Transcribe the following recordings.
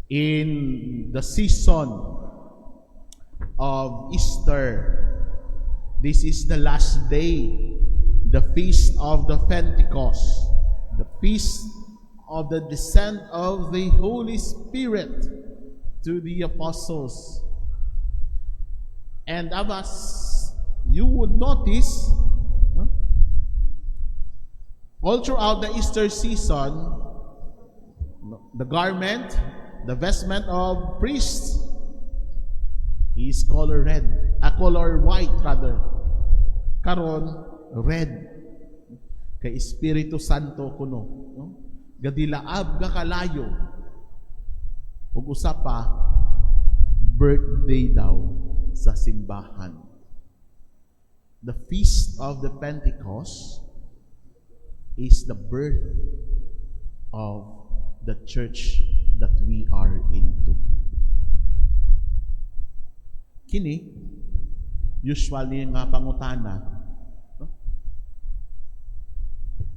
In the season of Easter, this is the last day, the feast of the Pentecost, the feast of the descent of the Holy Spirit to the apostles. And as you would notice, all throughout the Easter season, the garment, the vestment of priests is color white rather. Karon red. Kay Espiritu Santo kuno, no? Gadilaab ga kalayo. Ug usa pa birthday daw sa simbahan. The feast of the Pentecost is the birth of the church that we are into. Kini usually nga pangutana, no?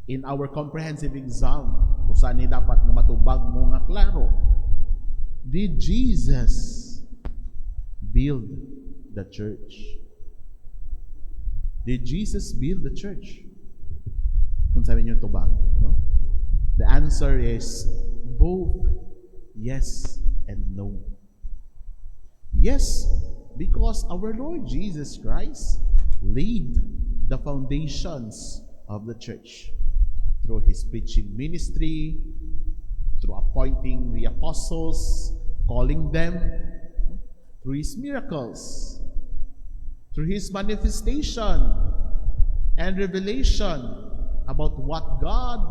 In our comprehensive exam, kung saan ni dapat nga matubag mo nga klaro, did Jesus build the church? Did Jesus build the church? Kung sabi niyo tubag, no? The answer is both yes and no. Yes, because our Lord Jesus Christ laid the foundations of the church through His preaching ministry, through appointing the apostles, calling them, through His miracles, through His manifestation and revelation about what God's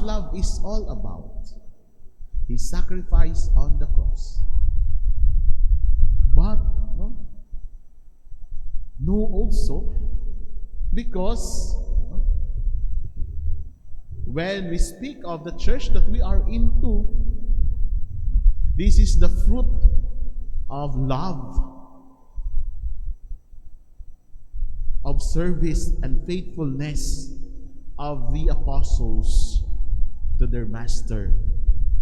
love is all about. His sacrifice on the cross. But no also, because when we speak of the church that we are into, this is the fruit of love, of service and faithfulness of the apostles to their master,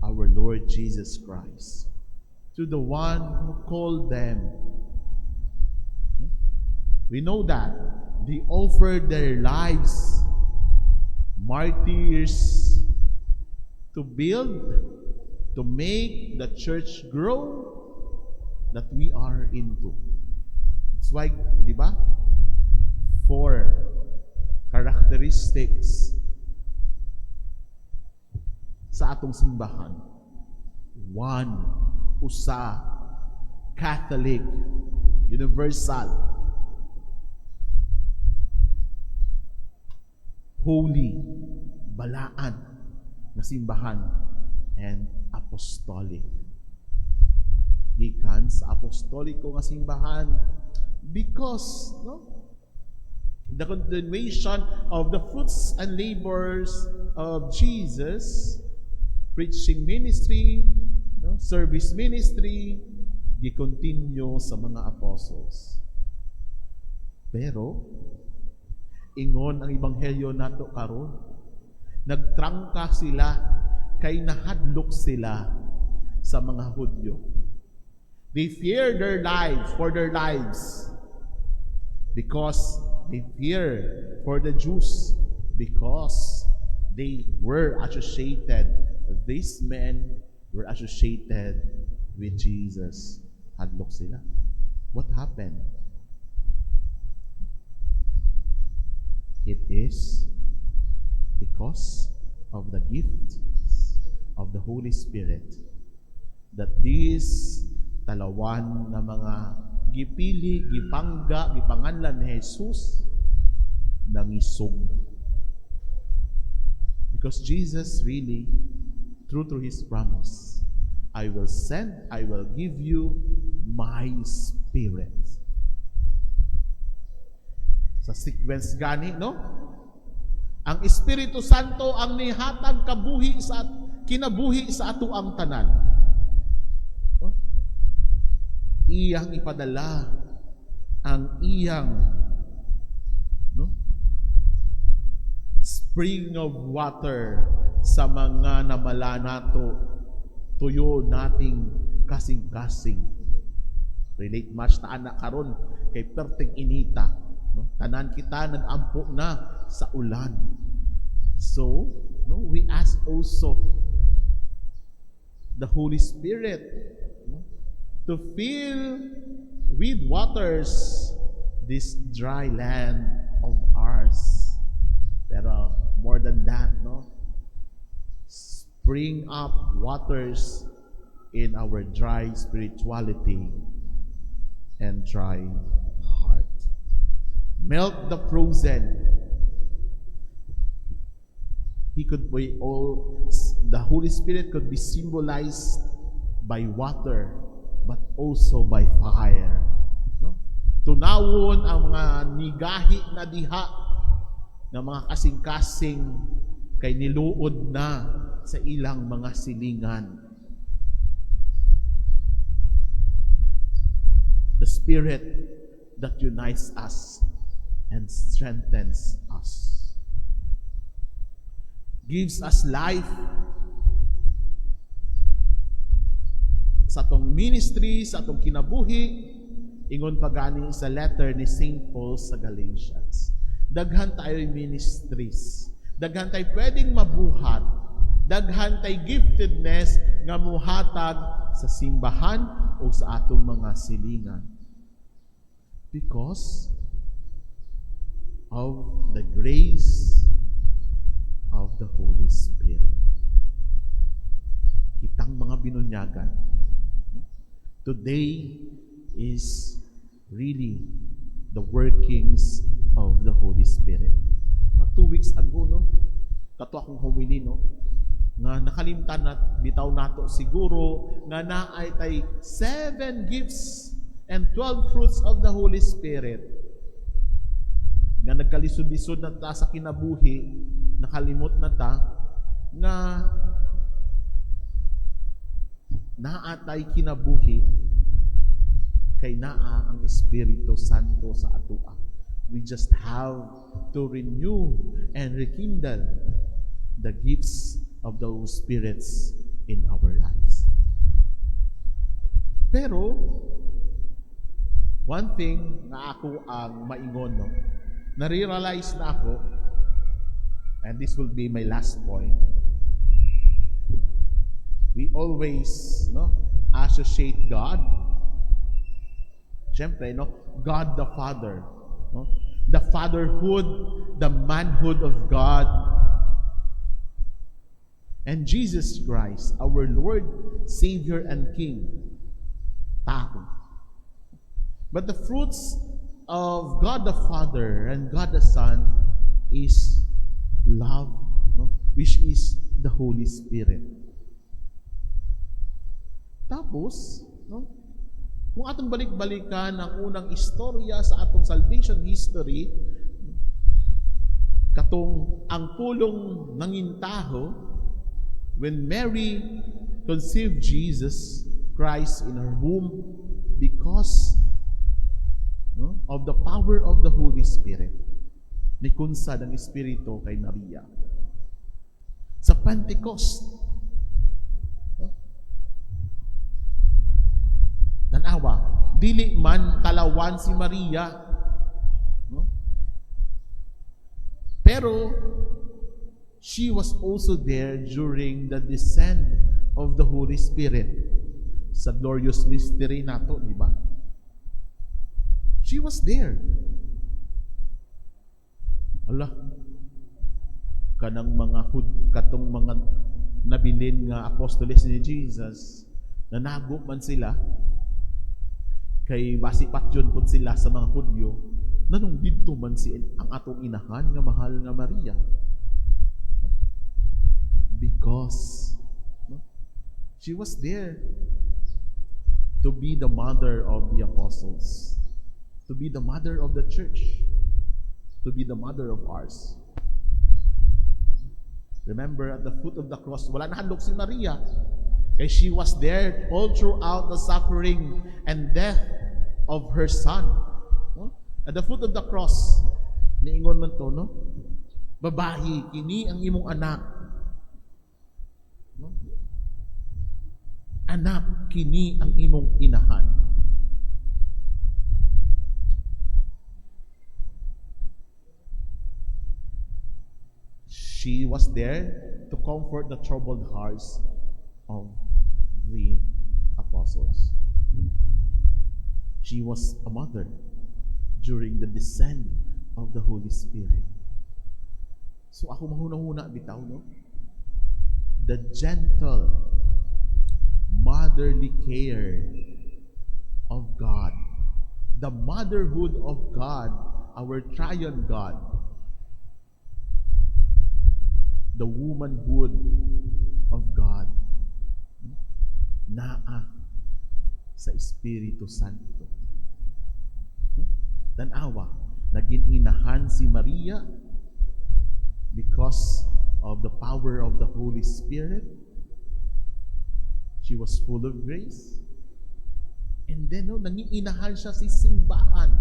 our Lord Jesus Christ, to the one who called them. We know that they offered their lives, martyrs, to build, to make the church grow that we are into. That's why, di ba? 4 characteristics sa atong simbahan. 1, usa, Catholic, universal, holy, balaan na simbahan, and apostolic. Gikan sa apostoliko nga simbahan because the continuation of the fruits and labors of Jesus, preaching ministry, service ministry, gi-continue sa mga apostles. Pero ingon ang ebanghelyo nato karon, nagtrangka sila kay nahadlok sila sa mga Hudyo. They fear their lives, for their lives, because they fear for the Jews, because they were associated, these men were associated with Jesus. Hadlok sila. What happened? It is because of the gift of the Holy Spirit that these talawan na mga gipili, gipangga, gipanganlan ni Jesus nangisog. Because Jesus really, true to His promise, I will give you my Spirit. Sa sequence gani, no? Ang Espiritu Santo ang nihatag kinabuhi sa ato ang tanan. Iyang ipadala ang iyang spring of water sa mga namala nato, tuyo nating kasing-kasing. Relate much ta anak karon kay perting inita, no? Tanan kita nag-ampo na sa ulan. So, no, we ask also the Holy Spirit, no, to fill with waters this dry land of ours. Pero more than that, no, spring up waters in our dry spirituality and dry heart. Melt the frozen. The Holy Spirit could be symbolized by water, but also by fire. No? Tunawon ang mga nigahi na diha ng mga kasing-kasing kay niluod na sa ilang mga silingan. The Spirit that unites us and strengthens us. Gives us life sa atong ministry, sa atong kinabuhi, ingon pagani sa letter ni St. Paul sa Galatians. Daghan tayo ministries. Daghan tayo pwedeng mabuhat. Daghan tayo giftedness nga muhatag sa simbahan o sa atong mga silingan. Because of the grace of the Holy Spirit. Kitang mga binunyagan. Today is really the workings of the Holy Spirit. Mga 2 weeks ago, no? Kato akong humili, no? Nga nakalimtan na, bitaw nato siguro, nga naay tay 7 gifts and 12 fruits of the Holy Spirit. Nga nagkalisod-lisod na ta sa kinabuhi, nakalimot na ta, nga naatay kinabuhi, kay naa ang Espiritu Santo sa atua. We just have to renew and rekindle the gifts of those spirits in our lives. Pero, one thing nga ako ang maingon, no? Nare-realize na ako, and this will be my last point. We always, no, associate God. Siyempre, no, God the Father, no? The fatherhood, the manhood of God, and Jesus Christ, our Lord, Savior, and King. Tao. But the fruits of God the Father and God the Son is love, no? Which is the Holy Spirit. Tapos, no, kung atong balik-balikan ang unang istorya sa atong salvation history, katong ang pulong nangintaho, when Mary conceived Jesus Christ in her womb because, no, of the power of the Holy Spirit. Nikunsad ang Espiritu kay Maria. Sa Pentecost, no, tanawa, dili man kalawan si Maria, no? Pero she was also there during the descent of the Holy Spirit sa glorious mystery nato, di ba? She was there. Allah, kanang katong mga nabilin nga apostoles ni Jesus, nanago man sila, kay basipat yun po sila sa mga Hudyo, nanong didto man ang atong inahan nga mahal nga Maria. Because, no, she was there to be the mother of the apostles, to be the mother of the church, to be the mother of ours. Remember, at the foot of the cross, wala na handog si Maria, kay she was there all throughout the suffering and death of her son. No? At the foot of the cross, niingon man to, no? Babahi, kini ang imong anak. Anak, kini ang imong inahan. She was there to comfort the troubled hearts of the apostles. She was a mother during the descent of the Holy Spirit. So ako mahuna-huna bitaw, no? The gentle, motherly care of God, the motherhood of God, our triune God, the womanhood of God, naa sa Espiritu Santo. Tanawa, naging inahan si Maria because of the power of the Holy Spirit. She was full of grace. And then, naging inahan siya si simbahan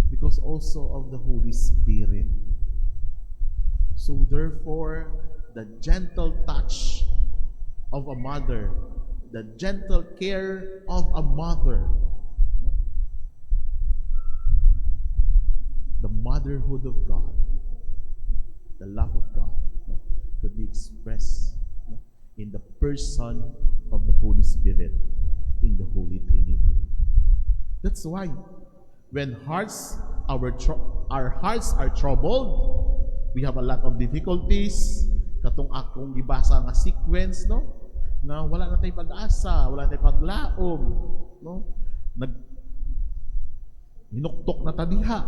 because also of the Holy Spirit. So therefore, the gentle touch of a mother, the gentle care of a mother, the motherhood of God, the love of God, could be expressed in the person of the Holy Spirit in the Holy Trinity. That's why when our hearts are troubled, we have a lot of difficulties. Katong akong gibasa nga sequence, no? Na wala na tayong pag-asa, wala na tayong paglaom, no? Hinuktok na tadiha,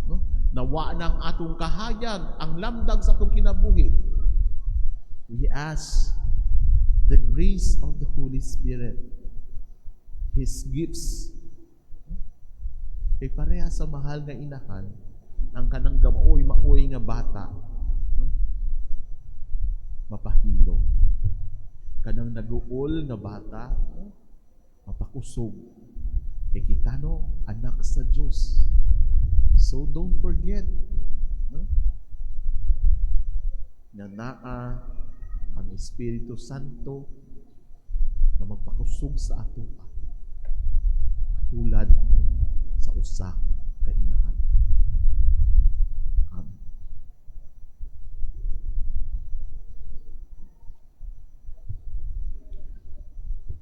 no? Nawa na ang atong kahayag, ang lamdag sa atong kinabuhi. We ask the grace of the Holy Spirit, His gifts. Kay pareha sa mahal nga inahan, ang kanang maoy nga bata, no? Mapahilo. Kanang naguol nga bata, no? Mapakusog. Kay kita, no, anak sa Diyos. So don't forget, no, na naa ang Espiritu Santo na magpakusog sa ato, katulad sa usa